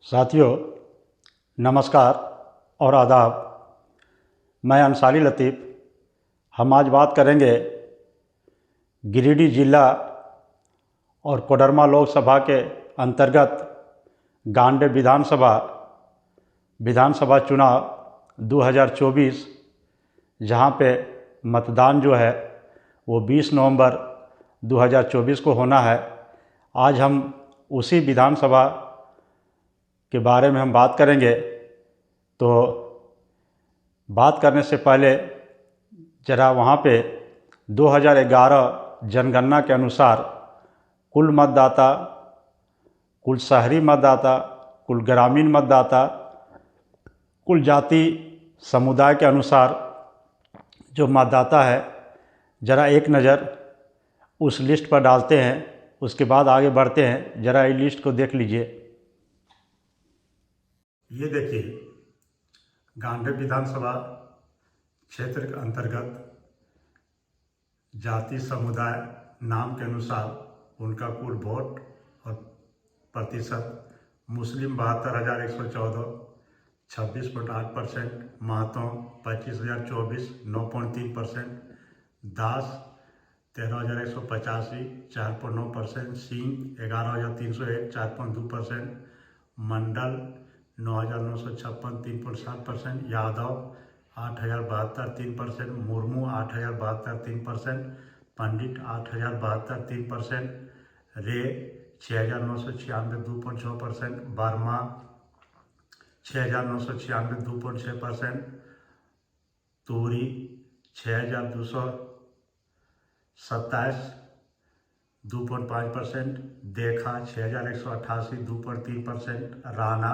साथियों नमस्कार और आदाब। मैं अंसारी लतीफ़। हम आज बात करेंगे गिरिडीह जिला और कोडरमा लोकसभा के अंतर्गत गांडेय विधानसभा चुनाव 2024, जहां पे मतदान जो है वो 20 नवंबर 2024 को होना है। आज हम उसी विधानसभा के बारे में हम बात करेंगे। तो बात करने से पहले ज़रा वहाँ पे 2011 जनगणना के अनुसार कुल मतदाता, कुल शहरी मतदाता, कुल ग्रामीण मतदाता, कुल जाति समुदाय के अनुसार जो मतदाता है, ज़रा एक नज़र उस लिस्ट पर डालते हैं, उसके बाद आगे बढ़ते हैं। ज़रा ये लिस्ट को देख लीजिए। ये देखिए, गांडेय विधानसभा क्षेत्र के अंतर्गत जाति समुदाय नाम के अनुसार उनका कुल वोट और प्रतिशत: मुस्लिम 72,114 26.8%, महतो 25,024 9.3%, दास 13,185 4.9%, सिंह 11,301 4.2%, मंडल 9,956 3.7%, यादव 8,072 3%, मुर्मू 8,072 3%, पंडित 8,072 3%, रे 6,996 2.6%, वर्मा 6,996 2.6%, तूरी 6,227 2.5%, देखा 6,188 2.3%, राणा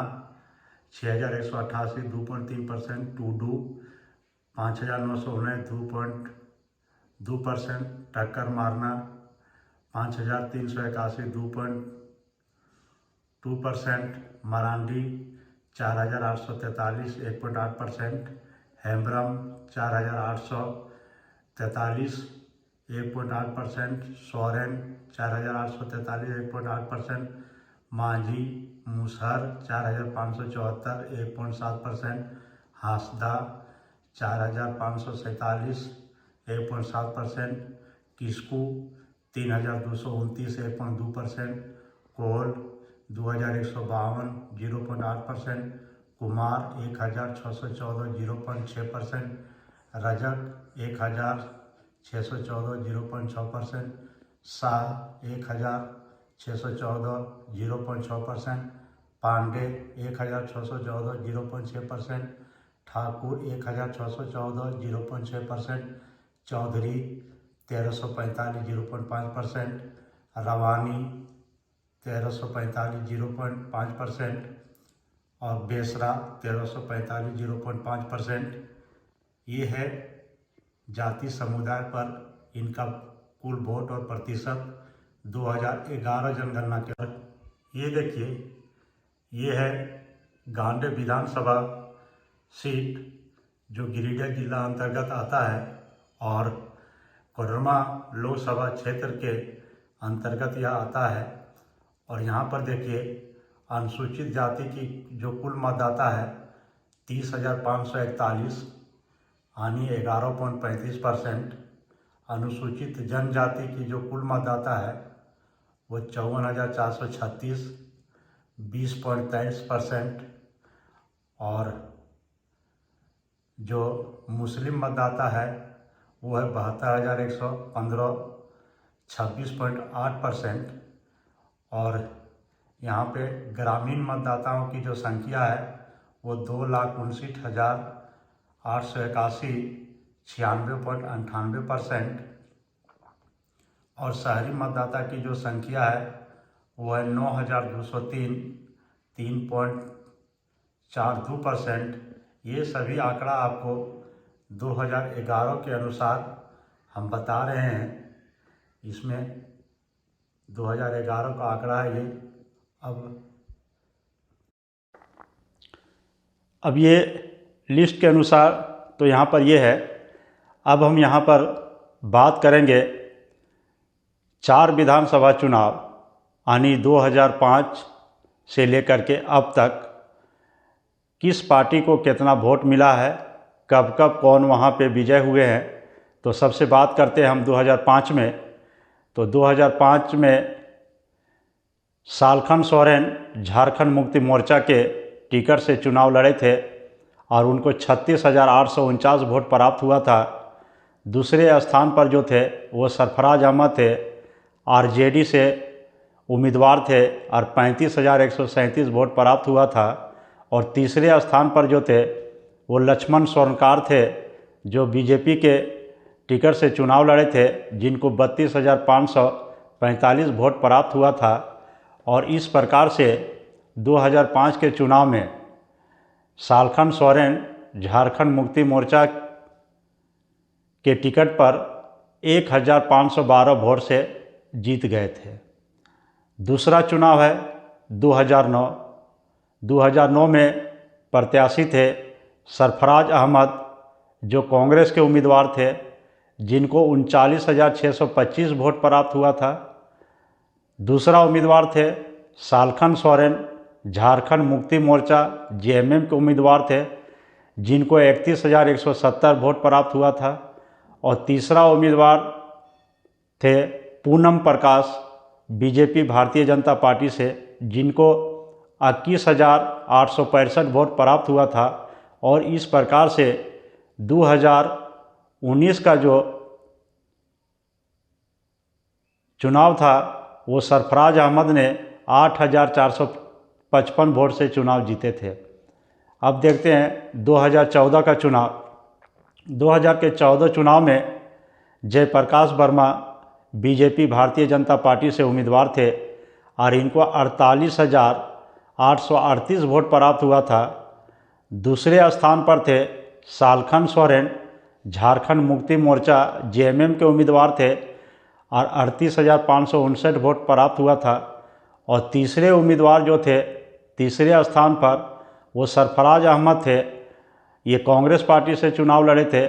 6,188 2.3%, टूडू 5,919 2.2%, टक्कर मारना 5,381 2.2%, मरांडी 4,843 1.8%, हेम्ब्रम 4,843 1.8%, सोरेन 4,843 1.8%, मांझी मुसहर 4,574 1.7%, हांसदा 4,547 1.7%, किस्कू 3,229 1.2%, कोल 2,152 0.8%, कुमार 1,614 0.6%, रजक 1,614 0.6%, शाह 1,614 0.6%, पांडे 1,614 0.6%, ठाकुर 1,614 0.6%, चौधरी 1,345 0.5%, रवानी 1,345 0.5% और बेसरा 1,345 0.5%। ये है जाति समुदाय पर इनका कुल वोट और प्रतिशत 2011 जनगणना के। ये देखिए, ये है गांडेय विधानसभा सीट जो गिरिडीह जिला अंतर्गत आता है और कोडरमा लोकसभा क्षेत्र के अंतर्गत यह आता है। और यहाँ पर देखिए, अनुसूचित जाति की जो कुल मतदाता है 30,541 यानी 11.35%। अनुसूचित जनजाति की जो कुल मतदाता है वो 54,436 20.23%। और जो मुस्लिम मतदाता है वो है 72,115 26.8%। और यहाँ पे ग्रामीण मतदाताओं की जो संख्या है वो 2,59,881 96.98%। और शहरी मतदाता की जो संख्या है वो है 9,203 3.42%। ये सभी आंकड़ा आपको 2011 के अनुसार हम बता रहे हैं। इसमें 2011 का आंकड़ा है ये। अब ये लिस्ट के अनुसार तो यहाँ पर ये है। अब हम यहाँ पर बात करेंगे 4 विधानसभा चुनाव यानी 2005, से लेकर के अब तक किस पार्टी को कितना वोट मिला है, कब कब कौन वहाँ पे विजय हुए हैं। तो सबसे बात करते हैं हम 2005 में। तो 2005 में सालखन सोरेन झारखंड मुक्ति मोर्चा के टिकट से चुनाव लड़े थे और उनको 36,849 वोट प्राप्त हुआ था। दूसरे स्थान पर जो थे वो सरफराज अहमद थे, आरजेडी से उम्मीदवार थे और 35,137 वोट प्राप्त हुआ था। और तीसरे स्थान पर जो थे वो लक्ष्मण स्वर्णकार थे, जो बीजेपी के टिकट से चुनाव लड़े थे, जिनको 32,545 वोट प्राप्त हुआ था। और इस प्रकार से 2005 के चुनाव में सालखन सोरेन झारखंड मुक्ति मोर्चा के टिकट पर 1,512 वोट से जीत गए थे। दूसरा चुनाव है 2009। 2009 में प्रत्याशी थे सरफराज अहमद, जो कांग्रेस के उम्मीदवार थे, जिनको 39,625 वोट प्राप्त हुआ था। दूसरा उम्मीदवार थे सालखन सोरेन झारखंड मुक्ति मोर्चा जेएमएम के उम्मीदवार थे, जिनको 31,170 वोट प्राप्त हुआ था। और तीसरा उम्मीदवार थे पूनम प्रकाश बीजेपी भारतीय जनता पार्टी से, जिनको 21,865 वोट प्राप्त हुआ था। और इस प्रकार से 2019 का जो चुनाव था वो सरफराज अहमद ने 8,455 वोट से चुनाव जीते थे। अब देखते हैं 2014 का चुनाव। 2014 चुनाव में जयप्रकाश वर्मा बीजेपी भारतीय जनता पार्टी से उम्मीदवार थे और इनको 48,838 वोट प्राप्त हुआ था। दूसरे स्थान पर थे सालखन सोरेन झारखंड मुक्ति मोर्चा जेएमएम के उम्मीदवार थे और 38,559 वोट प्राप्त हुआ था। और तीसरे उम्मीदवार जो थे तीसरे स्थान पर वो सरफराज अहमद थे, ये कांग्रेस पार्टी से चुनाव लड़े थे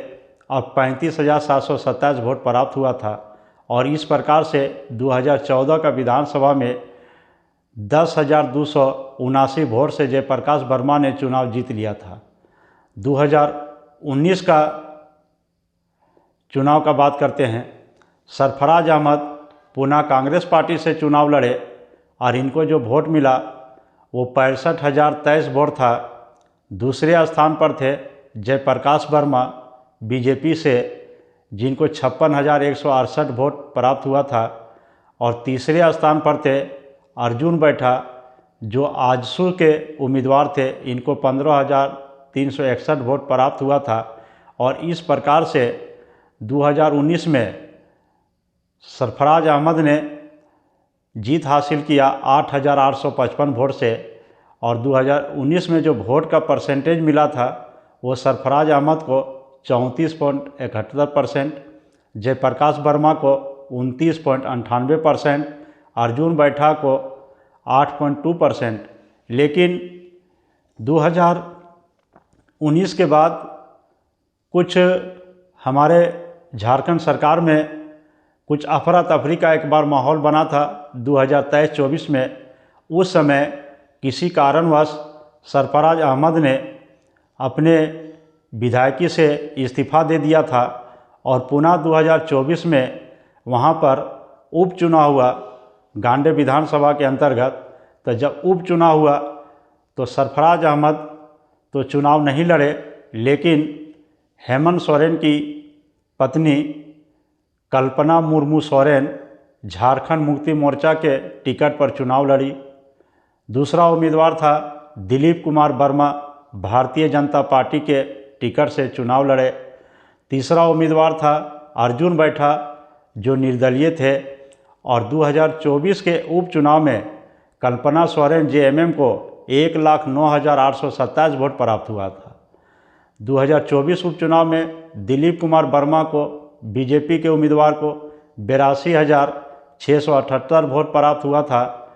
और 35,727 वोट प्राप्त हुआ था। और इस प्रकार से 2014 का विधानसभा में 10,279 वोट से जयप्रकाश वर्मा ने चुनाव जीत लिया था। 2019 का चुनाव का बात करते हैं। सरफराज अहमद पुनः कांग्रेस पार्टी से चुनाव लड़े और इनको जो वोट मिला वो 65,023 वोट था। दूसरे स्थान पर थे जयप्रकाश वर्मा बीजेपी से, जिनको 56,168 वोट प्राप्त हुआ था। और तीसरे स्थान पर थे अर्जुन बैठा, जो आजसू के उम्मीदवार थे, इनको 15,361 वोट प्राप्त हुआ था। और इस प्रकार से 2019 में सरफराज अहमद ने जीत हासिल किया 8,855 वोट से। और 2019 में जो वोट का परसेंटेज मिला था वो सरफराज अहमद को 34.71%, जयप्रकाश वर्मा को 29.98%, अर्जुन बैठा को 8.2%। लेकिन 2019 के बाद कुछ हमारे झारखंड सरकार में कुछ अफरा तफरी का एक बार माहौल बना था 2023-24 में। उस समय किसी कारणवश सरफराज अहमद ने अपने विधायकी से इस्तीफ़ा दे दिया था और पुनः 2024 में वहाँ पर उपचुनाव हुआ गांडे विधानसभा के अंतर्गत। तो जब उपचुनाव हुआ तो सरफराज अहमद तो चुनाव नहीं लड़े, लेकिन हेमंत सोरेन की पत्नी कल्पना मुर्मू सोरेन झारखंड मुक्ति मोर्चा के टिकट पर चुनाव लड़ी। दूसरा उम्मीदवार था दिलीप कुमार वर्मा भारतीय जनता पार्टी के टिकट से चुनाव लड़े। तीसरा उम्मीदवार था अर्जुन बैठा, जो निर्दलीय थे। और 2024 के उपचुनाव में कल्पना सोरेन जेएमएम को 1,09,827 वोट प्राप्त हुआ था। 2024 उपचुनाव में दिलीप कुमार वर्मा को बीजेपी के उम्मीदवार को 82,678 वोट प्राप्त हुआ था।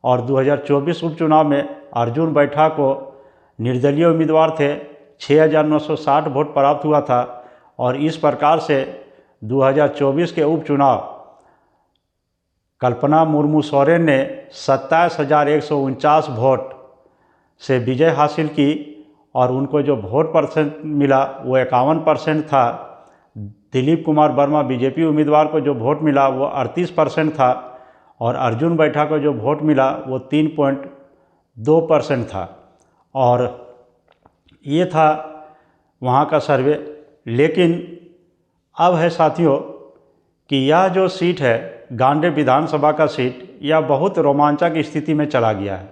और 2024 उपचुनाव में अर्जुन बैठा को निर्दलीय उम्मीदवार थे 6,960 वोट प्राप्त हुआ था। और इस प्रकार से 2024 के उपचुनाव कल्पना मुर्मू सोरेन ने 27,149 वोट से विजय हासिल की और उनको जो वोट परसेंट मिला वो 51% था। दिलीप कुमार वर्मा बीजेपी उम्मीदवार को जो वोट मिला वो 38% था और अर्जुन बैठा को जो वोट मिला वो 3.2% था। और ये था वहाँ का सर्वे। लेकिन अब है साथियों कि यह जो सीट है गांडे विधानसभा का सीट, यह बहुत रोमांचक स्थिति में चला गया है,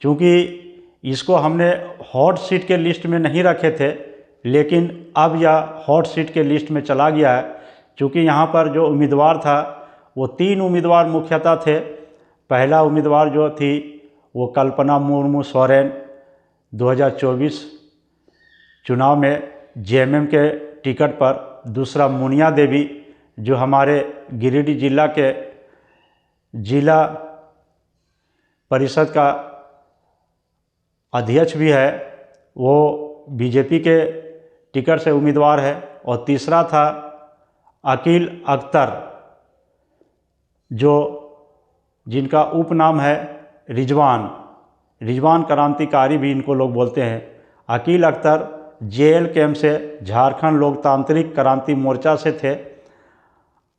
क्योंकि इसको हमने हॉट सीट के लिस्ट में नहीं रखे थे, लेकिन अब यह हॉट सीट के लिस्ट में चला गया है। क्योंकि यहाँ पर जो उम्मीदवार था वो 3 उम्मीदवार मुख्यतः थे। पहला उम्मीदवार जो थी वो कल्पना मुर्मू सोरेन 2024 चुनाव में जेएमएम के टिकट पर। दूसरा मुनिया देवी जो हमारे गिरिडीह जिला के जिला परिषद का अध्यक्ष भी है, वो बीजेपी के टिकट से उम्मीदवार है। और तीसरा था अकील अख्तर, जो जिनका उपनाम है रिजवान क्रांतिकारी भी इनको लोग बोलते हैं। अकील अख्तर जेएल कैंप से झारखंड लोकतांत्रिक क्रांति मोर्चा से थे।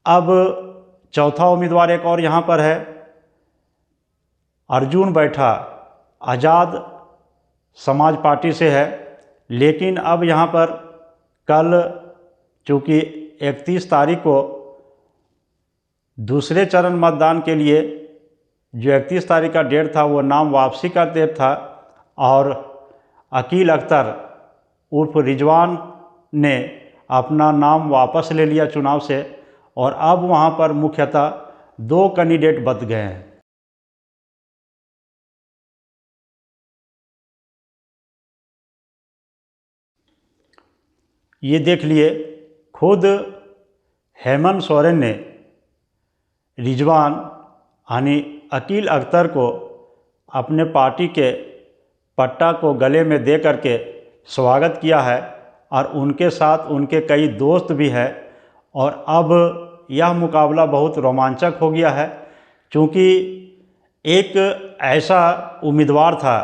अब चौथा उम्मीदवार एक और यहाँ पर है, अर्जुन बैठा आज़ाद समाज पार्टी से है। लेकिन अब यहाँ पर कल चूँकि 31 तारीख को दूसरे चरण मतदान के लिए जो 31 तारीख का डेट था वो नाम वापसी का डेट था, और अकील अख्तर उर्फ रिजवान ने अपना नाम वापस ले लिया चुनाव से। और अब वहाँ पर मुख्यतः 2 कैंडिडेट बच गए हैं। ये देख लिए, खुद हेमंत सोरेन ने रिजवान यानी अकील अख्तर को अपने पार्टी के पट्टा को गले में दे करके स्वागत किया है, और उनके साथ उनके कई दोस्त भी हैं। और अब यह मुकाबला बहुत रोमांचक हो गया है, क्योंकि एक ऐसा उम्मीदवार था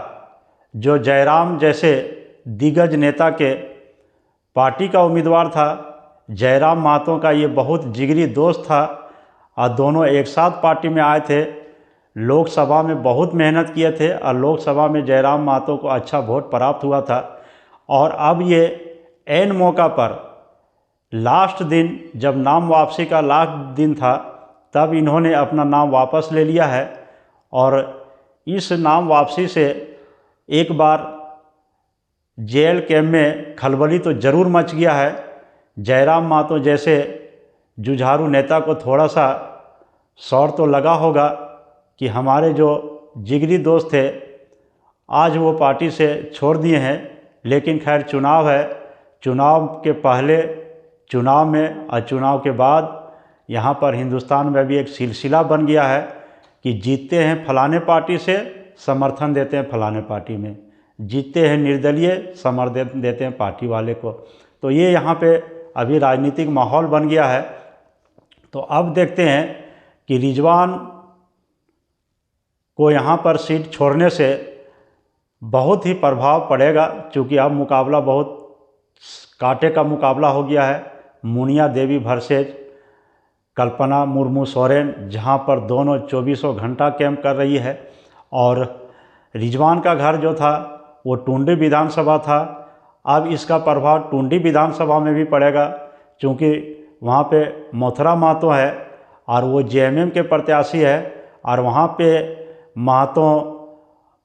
जो जयराम जैसे दिग्गज नेता के पार्टी का उम्मीदवार था। जयराम महतो का ये बहुत जिगरी दोस्त था और दोनों एक साथ पार्टी में आए थे। लोकसभा में बहुत मेहनत किए थे और लोकसभा में जयराम महतो को अच्छा वोट प्राप्त हुआ था। और अब ये ऐन मौका पर लास्ट दिन, जब नाम वापसी का लास्ट दिन था, तब इन्होंने अपना नाम वापस ले लिया है। और इस नाम वापसी से एक बार जेएल कैंप में खलबली तो ज़रूर मच गया है। जयराम महतो जैसे जुझारू नेता को थोड़ा सा शौर तो लगा होगा कि हमारे जो जिगरी दोस्त थे आज वो पार्टी से छोड़ दिए हैं। लेकिन खैर चुनाव है, चुनाव के पहले, चुनाव में और चुनाव के बाद यहाँ पर हिंदुस्तान में भी एक सिलसिला बन गया है कि जीतते हैं फलाने पार्टी से, समर्थन देते हैं फलाने पार्टी में, जीतते हैं निर्दलीय, समर्थन देते हैं पार्टी वाले को। तो ये यहाँ पे अभी राजनीतिक माहौल बन गया है। तो अब देखते हैं कि रिजवान को यहाँ पर सीट छोड़ने से बहुत ही प्रभाव पड़ेगा, क्योंकि अब मुकाबला बहुत कांटे का मुकाबला हो गया है। मुनिया देवी वर्सेज कल्पना मुर्मू सोरेन, जहाँ पर दोनों 24 घंटा कैंप कर रही है। और रिजवान का घर जो था वो टुंडी विधानसभा था। अब इसका प्रभाव टुंडी विधानसभा में भी पड़ेगा, क्योंकि वहाँ पे मोथरा महतो है और वो जेएमएम के प्रत्याशी है। और वहाँ पे महतो,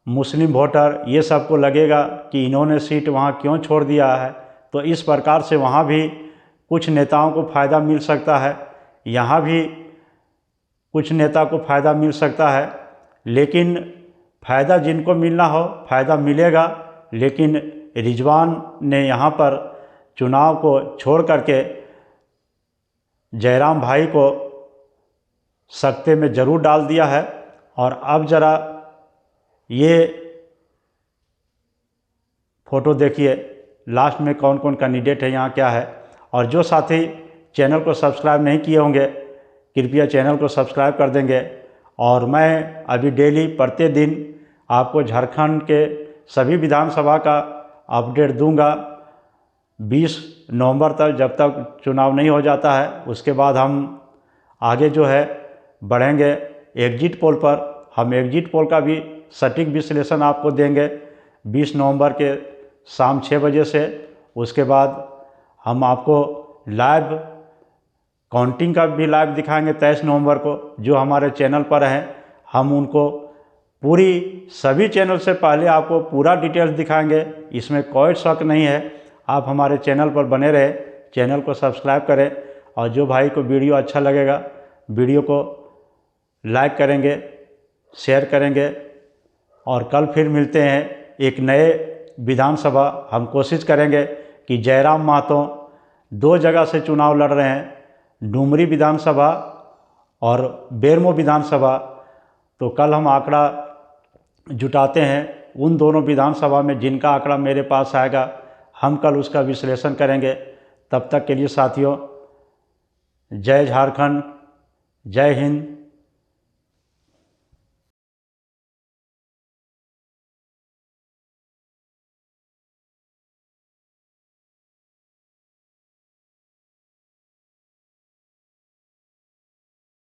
मुस्लिम वोटर, ये सबको लगेगा कि इन्होंने सीट वहाँ क्यों छोड़ दिया है। तो इस प्रकार से वहाँ भी कुछ नेताओं को फ़ायदा मिल सकता है, यहाँ भी कुछ नेता को फ़ायदा मिल सकता है। लेकिन फ़ायदा जिनको मिलना हो फ़ायदा मिलेगा। लेकिन रिजवान ने यहाँ पर चुनाव को छोड़ करके जयराम भाई को सकते में ज़रूर डाल दिया है। और अब ज़रा ये फ़ोटो देखिए, लास्ट में कौन कौन कैंडिडेट है, यहाँ क्या है। और जो साथी चैनल को सब्सक्राइब नहीं किए होंगे, कृपया चैनल को सब्सक्राइब कर देंगे और मैं अभी डेली प्रतिदिन आपको झारखंड के सभी विधानसभा का अपडेट दूंगा। 20 नवंबर तक, जब तक चुनाव नहीं हो जाता है, उसके बाद हम आगे जो है बढ़ेंगे एग्जिट पोल पर। हम एग्जिट पोल का भी सटीक विश्लेषण आपको देंगे 20 नवंबर के शाम 6 बजे से। उसके बाद हम आपको लाइव काउंटिंग का भी लाइव दिखाएंगे 23 नवंबर को। जो हमारे चैनल पर हैं हम उनको पूरी सभी चैनल से पहले आपको पूरा डिटेल्स दिखाएंगे, इसमें कोई शक नहीं है। आप हमारे चैनल पर बने रहे, चैनल को सब्सक्राइब करें और जो भाई को वीडियो अच्छा लगेगा वीडियो को लाइक करेंगे, शेयर करेंगे। और कल फिर मिलते हैं एक नए विधानसभा। हम कोशिश करेंगे कि जयराम महतो 2 जगह से चुनाव लड़ रहे हैं, डुमरी विधानसभा और बेरमो विधानसभा। तो कल हम आंकड़ा जुटाते हैं उन दोनों विधानसभा में, जिनका आंकड़ा मेरे पास आएगा हम कल उसका विश्लेषण करेंगे। तब तक के लिए साथियों, जय झारखंड, जय हिंद।